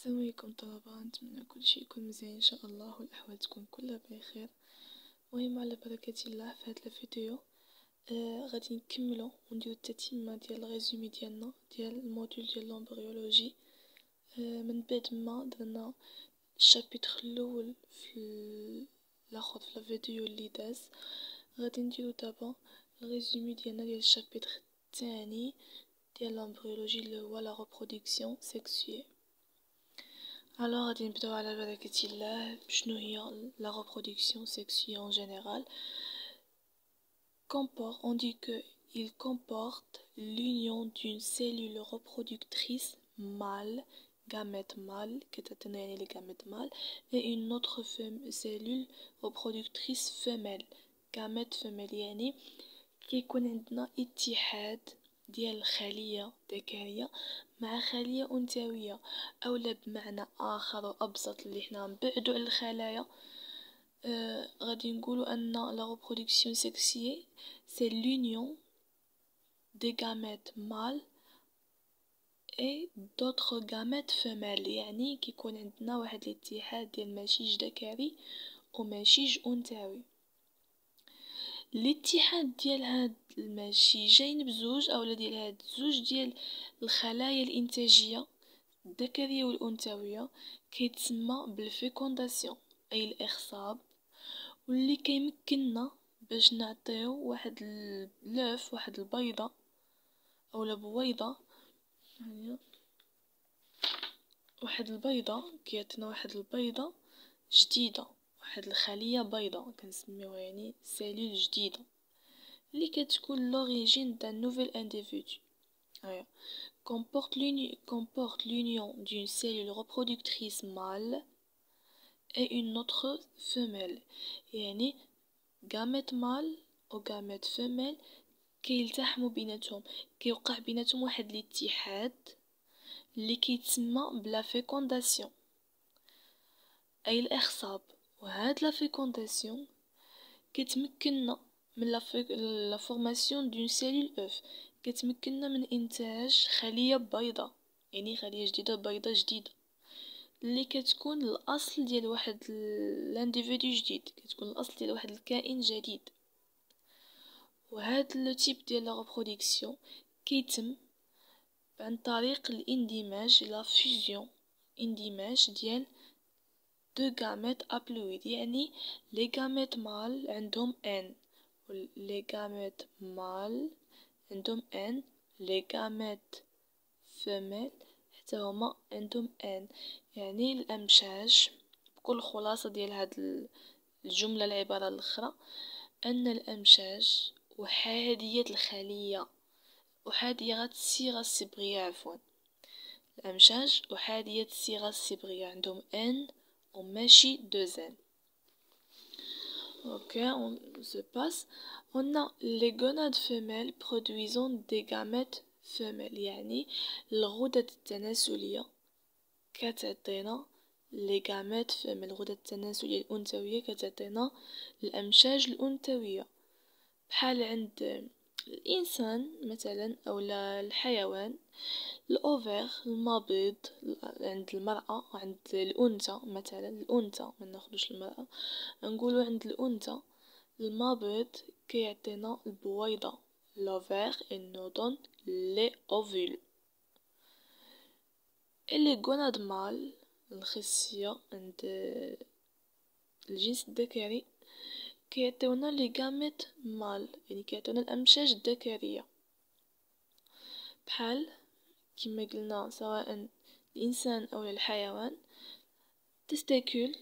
السلام عليكم طلبة، نتمنى كل شيء يكون مزيان ان شاء الله والاحوال تكون كلها بخير. المهم على بركة الله في هذا الفيديو غادي نكملو ونديرو التتمة ديال الريزومي ديالنا ديال الموديول ديال لومبريولوجي. من بعد ما درنا الشابيتر الاول في الاخر في الفيديو اللي داز، غادي نديرو دابا الريزومي ديالنا ديال الشابيتر الثاني ديال لومبريولوجي اللي هو لا ريبرودكسيون سيكسويل. Alors, غادي نبداو على بركة الله بشنو هي la reproduction sexuée en général. On dit que il comporte l'union d'une cellule reproductrice mâle, gamète mâle, كتعطينا يعني les gamètes mâles, et une autre cellule reproductrice femelle, gamète femelle. يعني كيكون عندنا اتحاد ديال خلية ذكرية مع خلية أنثوية، أولا بمعنى آخر وأبسط اللي حنا نبعدو على الخلايا. غادي نقولو أن la reproduction sexuée c'est l'union des gamètes mâles et d'autres gamètes femelles. يعني كيكون عندنا واحد الاتحاد ديال مشيج ذكري ومشيج أنثوي. الاتحاد ديال هاد المشيجين بزوج اولا ديال هاد الزوج ديال الخلايا الانتاجيه الذكريه والانثويه كيتسمى بالفيكونداسيون اي الاخصاب، واللي كيمكننا باش نعطيو واحد اللوف واحد البيضه اولا بويضه، واحد البيضه كيعطينا واحد البيضه جديده، واحد الخليه بيضاء كنسميوها يعني سيلول جديده اللي كتكون l'origine d'un nouvel individu. Comporte l'union d'une cellule reproductrice mâle et une autre femelle. يعني gamète mâle و gamète femelle كيلتحموا بيناتهم، كيوقع بيناتهم واحد الاتحاد اللي كيتسمى بلا فيكونداسيون اي الاخصاب. وهاد لا فيكونداسيون كتمكننا من لا فورماسيون دون سيلول اوف، كتمكننا من انتاج خليه بيضاء، يعني خليه جديده بيضاء جديده اللي كتكون الاصل ديال واحد لانديفيدو جديد، كتكون الاصل ديال واحد الكائن جديد. وهذا لو تيب ديال لا ريبرودكسيون كيتم عن طريق الاندماج لا فيوزيون، اندماج ديال دو gamètes haploïdes. يعني les gamètes mâles عندهم N و les gamètes mâles عندهم N، les gamètes femelles حتى هما عندهم N. يعني الأمشاج بكل خلاصة ديال هاد الجملة العبارة الأخرى أن الأمشاج أحادية الخلية، أحادية الصيغة الصبغية عفوا، الأمشاج أحادية الصيغة الصبغية عندهم N وماشي 2N. Ok, on se passe. On a les gonades femelles produisant des gamètes femelles. يعني الغدد التناسلية كتعطينا les gamètes femelles. الغدد التناسلية الأنثوية كتعطينا الأمشاج الأنثوية، بحال عند الإنسان مثلا أولا الحيوان الأوفير المبيض عند المرأة، عند الأنثى مثلا الأنثى ما ناخدوش المرأة، نقولوا عند الأنثى المبيض كيعطينا البويضة l'ovaire et nous donne les ovules. et les gonades mâles الخصية عند الجنس الذكري كيعطيونا لي gamètes mâles، يعني كيعطيونا الأمشاج الذكرية بحال كما قلنا سواء الانسان او الحيوان. تستيكول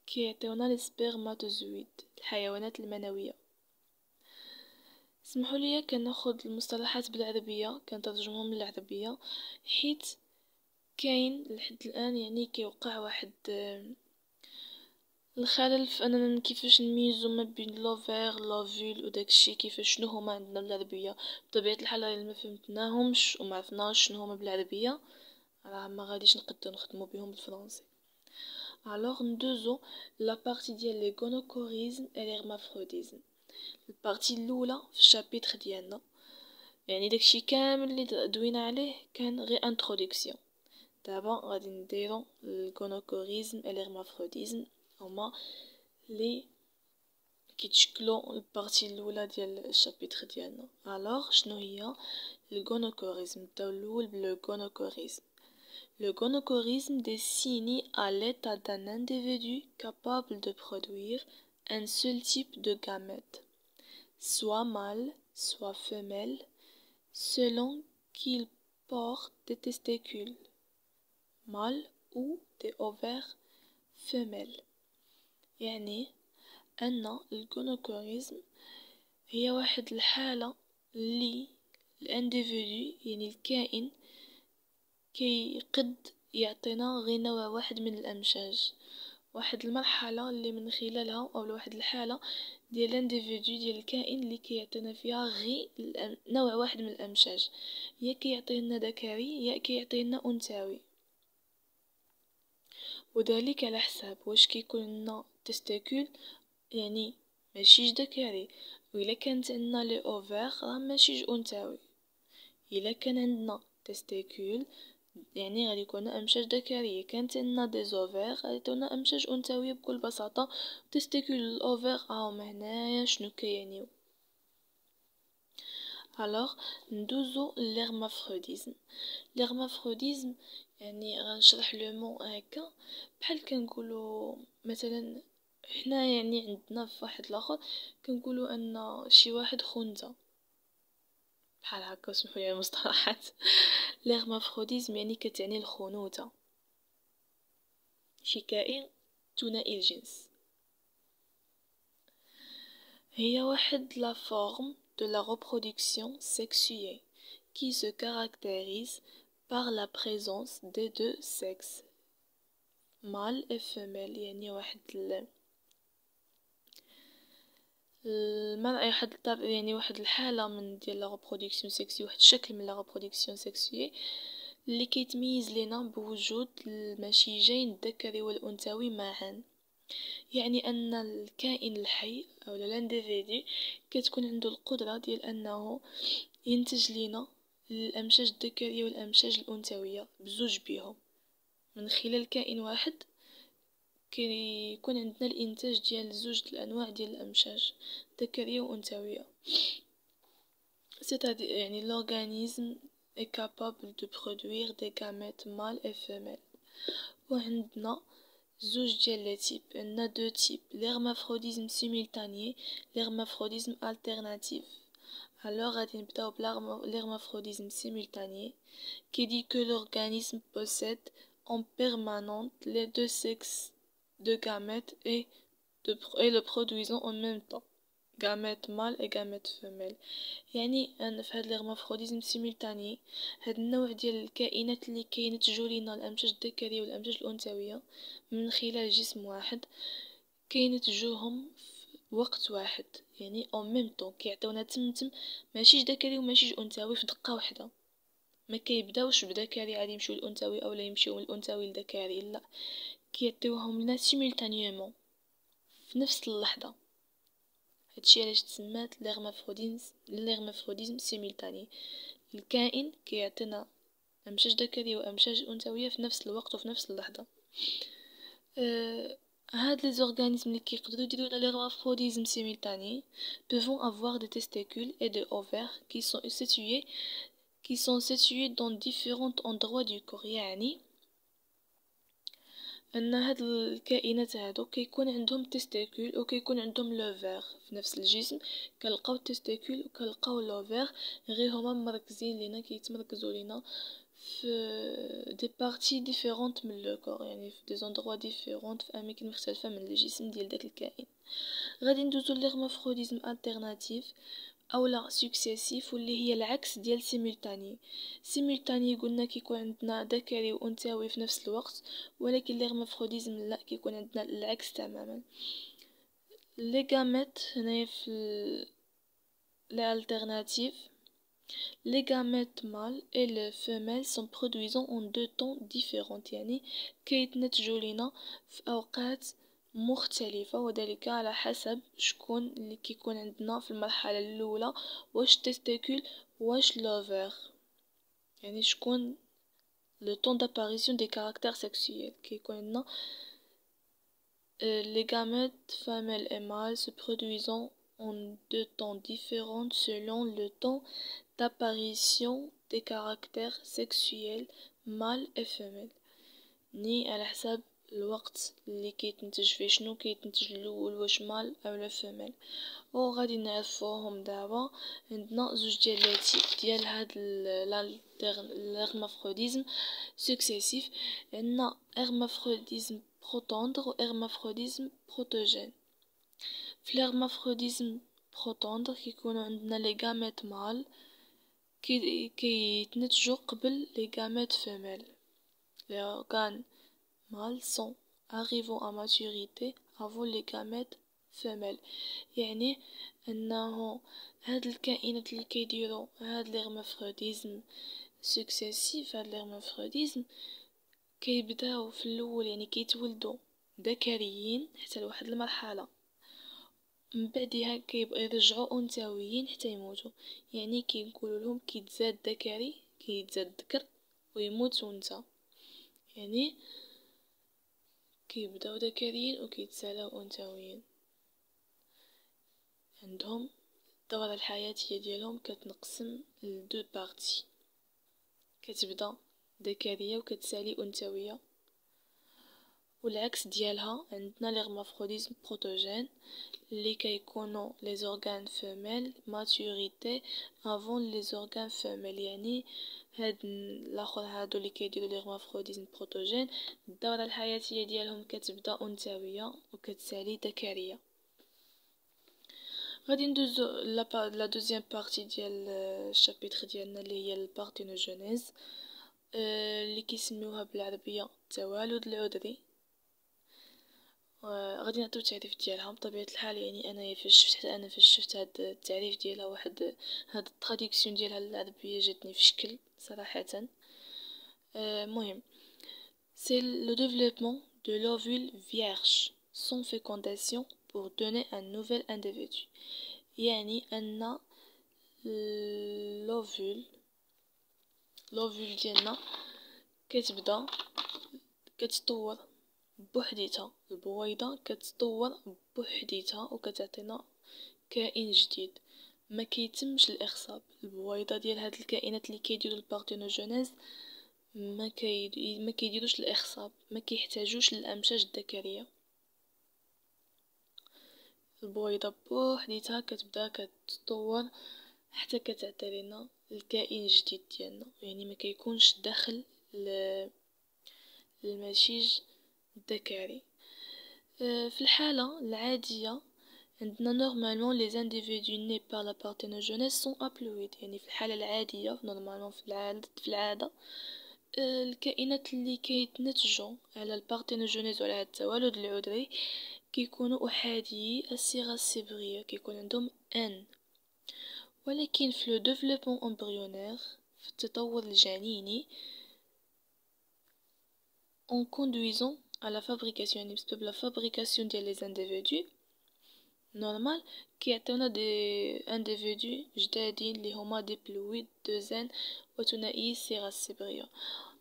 كيعطيونا لي سبرماتوزويد الحيوانات المنويه. اسمحوا لي كناخذ المصطلحات بالعربيه كنترجمهم للعربيه حيت كاين لحد الان يعني كيوقع واحد الخلل في اننا كيفاش نميزو ما بين لوفير لوفول وداكشي كيفاش شنو هما عندنا بالعربيه. بطبيعه الحال الا ما فهمتناهمش وما عرفناش شنو هما بالعربيه راه ما غاديش نقدروا نخدموا بهم بالفرنسي. alors ندوزو لا بارتي ديال لي غونوكوريزم et l'hermaphrodisme. البارتي الاولى في الشابيتر ديالنا يعني داكشي كامل اللي دوينا عليه كان غير انتروداكسيون. دابا غادي نديرو الغونوكوريزم و الهرمافروديزم، هما لي كيتشكلوا البارتي الاولى ديال الشابيتر ديالنا. الوغ شنو هي الغونوكوريزم؟ نبداو الاول بالغونوكوريزم. Le gonochorisme désigne à l'état d'un individu capable de produire un seul type de gamète, soit mâle, soit femelle, selon qu'il porte des testicules mâles ou des ovaires femelles. يعني أن الجونوكوريزم هي واحد الحالة اللي الانديفيدو يعني الكائن قد يعطينا غير نوع واحد من الأمشاج، واحد المرحلة اللي من خلالها أو واحد الحالة ديال الانديفيدو ديال الكائن اللي كيعطينا فيها غير نوع واحد من الأمشاج، يا كيعطينا ذكري يا كيعطينا أنثوي، وذلك على حساب واش كيكون لنا تستيكول يعني ماشيش ذكري، وإلا كانت عندنا لي اوفير راه ماشيش أنثوي. إلا كان عندنا تستيكول يعني غادي يكون امشاج ذكريه، كانت عندنا دي زوفير غادي يكون امشاج انثويه بكل بساطه. تستيكول الاوفير راهم هنايا شنو كيعنيو؟ الوغ ندوزو للهرمافروديزم. الهرمافروديزم يعني غنشرح لو مون هكا، بحال كنقولوا مثلا حنا يعني عندنا في واحد الاخر كنقولوا ان شي واحد خنثى بحال هكا، سمحوا لي المصطلحات. الهرمافروديزم يعني كتعني الخنوثة، شي كائن ثنائي الجنس. هي واحد la forme de la reproduction sexuée qui se caractérise par la présence des deux sexes mâle et femelle. يعني واحد يعني واحد الحالة من ديال لا reproduction sexuée، واحد الشكل من لا reproduction sexuée اللي كيتميز لينا بوجود المشيجين الذكري والأنثوي معا. يعني أن الكائن الحي أو الانديفيدو كتكون عنده القدرة ديال أنه ينتج لينا الأمشاج الذكرية والأمشاج الأنثوية بزوج بيهم من خلال كائن واحد. كيكون عندنا الإنتاج ديال زوج الأنواع ديال الأمشاج ذكرية وأنثوية. يعني l'organisme est capable de produire des gamètes mâles et femelles. وعندنا زوج ديال لي تيب، عندنا دو تيب، l'hermaphrodisme simultané l'hermaphrodisme alternatif. alors غادي نبداو l'hermaphrodisme simultané qui dit que l'organisme possède en permanence les deux sexes de gamètes et le produisant en même temps gamètes mâles et gamètes femelles. يعني أن في هاد الهرمافروديزم سيمultané هاد النوع ديال الكائنات اللي كينتجوا لينا الأمشاج الذكرية والأمشاج الأنثوية من خلال جسم واحد كينتجوهم في وقت واحد، يعني اون ميم طون كيعطيونا تمتم ماشيش ذكري وماشيش أنثوي في دقة واحدة. ما كيبداوش بذكري عادي يمشيو للأنثوي أو لا يمشيو من الأنثوي للذكري، لا كيعطيوهم لنا سيمultanément في نفس اللحظة. هادشي علاش تسمات الهرمافروديزم سيمultané، الكائن كيعطينا أمشاج ذكرية وأمشاج أنثوية في نفس الوقت وفي نفس اللحظة. هاد les organismes اللي كيقدروا يديروا لنا l'hermaphrodisme simultané peuvent avoir des testicules et des ovaires qui sont situés dans différents endroits du corps. يعني ان هاد الكائنات هادو كيكون عندهم تستيكول وكيكون عندهم لوفير في نفس الجسم. كنلقاو التستيكول وكنلقاو لوفير غير هما مركزين لينا، كيتمركزوا لينا في دي بارتي ديفيرونت من لو كور، يعني في دي زوندروا ديفيرونت في اماكن مختلفه من الجسم ديال داك الكائن. غادي ندوزو للهرمافروديزم الترناتيف او لا سكسيسيف واللي هي العكس ديال سيمultané قلنا كيكون عندنا ذكري وانثوي في نفس الوقت، ولكن الهرمافروديزم لا، كيكون عندنا العكس تماما. لي غاميت هنايا في l'alternative les gamètes mâles et les femelles sont produisant en deux temps différents، يعني كيتنتجوا لينا في اوقات مختلفة، وذلك على حسب شكون اللي كيكون عندنا في المرحلة الأولى، واش تستيكول واش لوفير، يعني شكون le temps d'apparition des caractères sexuels كيكون عندنا les gamètes femelles et mâles se produisant en deux temps différents selon le temps d'apparition des caractères sexuels mâles et femelles ني على حساب الوقت اللي كيتنتج فيه شنو كيتنتج الاول واش مال اولا فيميل وغادي نعرفوهم دابا عندنا زوج ديال لي تيب ديال هاد الهرمافروديزم سكسيسيف عندنا هرمافروديزم بروتوندر و هرمافروديزم بروتوجين في الهرمافروديزم بروتوندر كيكونوا عندنا لي غاميت مال كيتنتجوا قبل لي غاميت فيميل. Les organes mâles sont arrivant à maturité avant les gamètes femelles. يعني أنه هاد الكائنات اللي كيديروا هاد الهرمافروديزم سكسيسيف هاد الهرمافروديزم كيبداو في الأول يعني كيتولدوا ذكريين حتى لواحد المرحلة من بعدها كيبقى يرجعوا أنثويين حتى يموتوا يعني كنقولوا لهم كيتزاد ذكري كيتزاد ذكر ويموت أنثى يعني كيبداو ذكريين وكيتسالاو أنثويين عندهم الدورة الحياتية ديالهم كتنقسم لدو بارتي كتبدا ذكرية وكتسالي أنثوية والعكس ديالها عندنا الهرمافروديزم بروتوجين اللي كيكونوا لي زورغان فيميل ماتوريتي افون لي زورغان فيميل يعني هاد الاخر هادو اللي كيديروا الهرمافروديزم بروتوجين الدوره الحياتيه ديالهم كتبدا انثويه وكتسالي ذكريه. غادي ندوزو لا دوزيام بارتي ديال الشابيتر ديالنا اللي هي البارتينوجينيز اللي كيسميوها بالعربيه التوالد العذري. غادي نعطيو التعريف ديالها بطبيعه الحال يعني انا فاش شفت هاد التعريف ديالها واحد هاد التراديكسيون ديالها للعربيه جاتني في شكل صراحه. مهم c'est le développement de l'ovule vierge sans fécondation pour donner un nouvel individu. يعني ان l'ovule ديالنا كتبدا كتطور بوحديتها البويضه كتطور بوحديتها وكتعطينا كائن جديد ما كيتمش الاخصاب. البويضه ديال هاد الكائنات اللي كيديروا البارتينوجينيز ما كيديروش الاخصاب ما كيحتاجوش للامشاج الذكريه. البويضه بوحديتها كتبدا كتطور حتى كتعطي لنا الكائن الجديد ديالنا يعني ما كيكونش داخل المشيج الذكري. في الحالة العادية عندنا نورمالمون لي انديفيدو ني بار لا بارتينوجينيز سون ابلويد يعني في الحالة العادية نورمالمون في العادة الكائنات اللي كيتنتجوا على البارتينوجينيز وعلى التوالد العذري كيكونوا احاديي الصيغة السبرية كيكون عندهم ان. ولكن في لو ديفلوبمون امبريونير في التطور الجنيني en conduisant à la fabrication يعني بسبب لا فابريكاسيون ديال لي انديفيدو نورمال كيعطيونا دي انديفيدو جدادين اللي هما ديبلويد دوزين وثنائي الصيغه السبريه.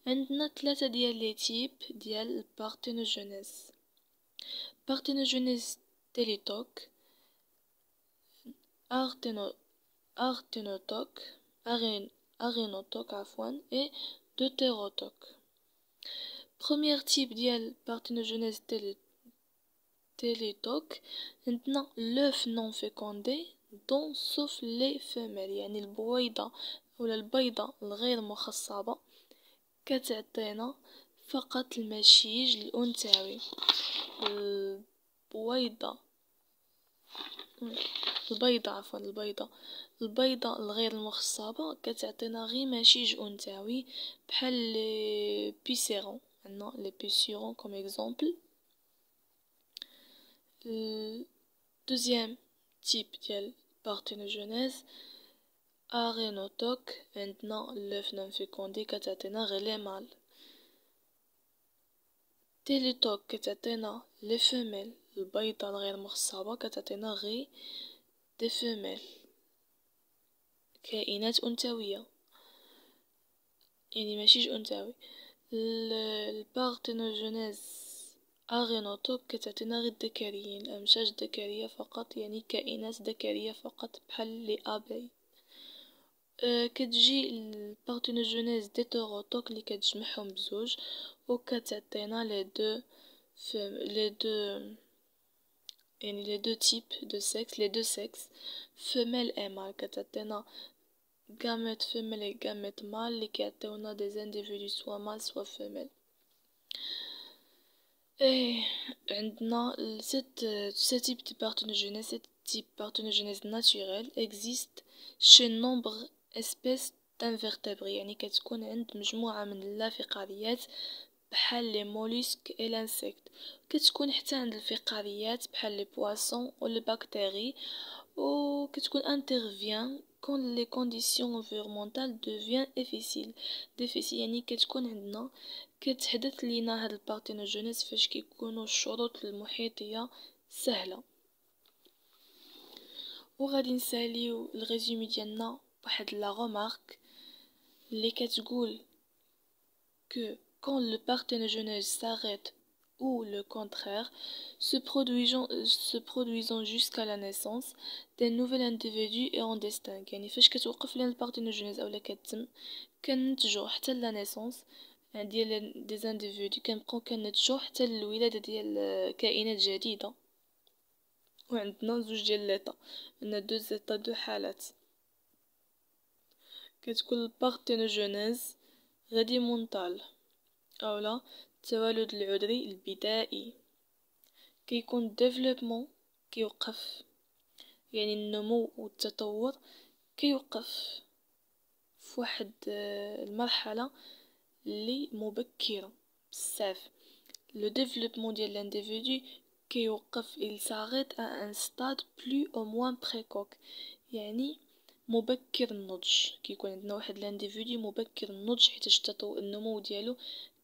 عندنا ثلاثه ديال لي تيب ديال البارتينوجينيز. بارتينوجينيز تيليتوك ارينوتوك عفوا et deutérotoque. Premier type ديال parthenogenèse télétoque عندنا l'œuf non fécondé dont sauf les femelles يعني البويضة ولا البيضة الغير مخصبة كتعطينا فقط المشيج الأنثوي. البيضة الغير المخصبة كتعطينا غير مشيج أنثوي بحال لي بيسيرون عندنا لي بيسيرون كوم اكزومبل. دوزيام تيب ديال بارتينوجينيز ارينوتوك عندنا لوف نون فيكوندي كتعطينا غير لي مال. تيليتوك كتعطينا لي فيميل البيضة الغير مخصبة كتعطينا غير دي فيميل كائنات أنثوية يعني ماشيج أنثوي. البارتينوجينيز أغينوتوك كتعطينا غير الذكريين، الأمشاج الذكرية فقط، يعني كائنات ذكرية فقط بحال لي أبي. كتجي البارتينوجينيز ديتيروتوك اللي كتجمعهم بزوج وكتعطينا لي دو يعني لي دو تيب دو سكس، لي دو سكس فيميل اي مال، كتعطينا gamètes femelles et gamètes mâles اللي كيعطيونا des individus soit mâles soit femelles. Et عندنا ce type de parthénogenèse, ce type parthénogenèse naturelle existe chez nombre espèces d'invertébrés، يعني كتكون عند مجموعة من اللافقاريات بحال لي موليسك et l'insecte، كتكون حتى عند الفقاريات بحال لي بواسون و لي باكتيري، و كتكون intervient quand les conditions environnementales deviennent difficiles يعني كتكون عندنا كتحدث لينا هاد البارتينوجينيز فاش كيكونوا الشروط المحيطية سهلة. وغادي نساليو الريزومي ديالنا بواحد لا remarque اللي كتقول que quand le parthénogenèse s'arrête ou le contraire, se produisant jusqu'à la naissance des nouveaux individus et en distingue، يعني فاش كتوقف لنا البارتينوجينيز اولا كتم كننتجو حتى لا نيسونس ديال دي زانديفيدو، كنبقاو كننتجو حتى الولاده ديال كائنات جديده. وعندنا زوج ديال ليطا، عندنا دو زيطا دو حالات. كتكون البارتينوجينيز غادي مونتال اولا التوالد العذري البدائي، كيكون ديفلوبمون كيوقف، يعني النمو والتطور كيوقف فواحد المرحله اللي مبكره بزاف. لو ديفلوبمون ديال لانديفيدو كيوقف il s'arrête à un stade plus ou moins précoce، يعني مبكر النضج، كيكون عندنا واحد لانديفيدو مبكر النضج حيت النمو ديالو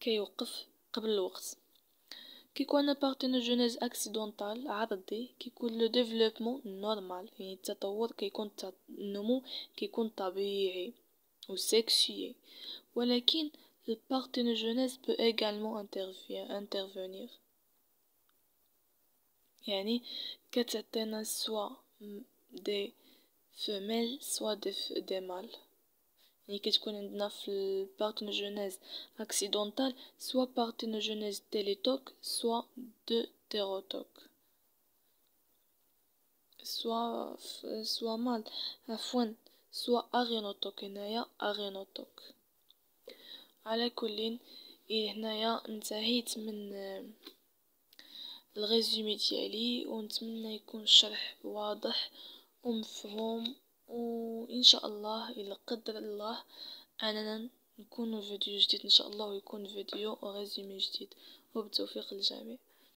كيوقف قبل الوقت. كيكون عندنا بارتينوجينيز اكسيدونتال عرضي، كيكون لو ديفلوبمون نورمال، يعني التطور كيكون النمو كيكون طبيعي و سيكسيي. ولكن البارتينوجينيز peut également intervenir، يعني كتعطينا سوا دي femelles soit des mâles، يعني كتكون عندنا في البارتينوجينيز اكسيدونتال سوا بارتينوجينيز تيليتوك سوا دوتيروتوك، سوا مال عفوا سوا اغينوتوك، هنايا اغينوتوك. على كل هنايا انتهيت من الريزومي ديالي، ونتمنى يكون الشرح واضح ومفهوم، وان شاء الله الى قدر الله اننا نكون فيديو جديد ان شاء الله، ويكون فيديو وريزومي جديد، وبالتوفيق للجميع.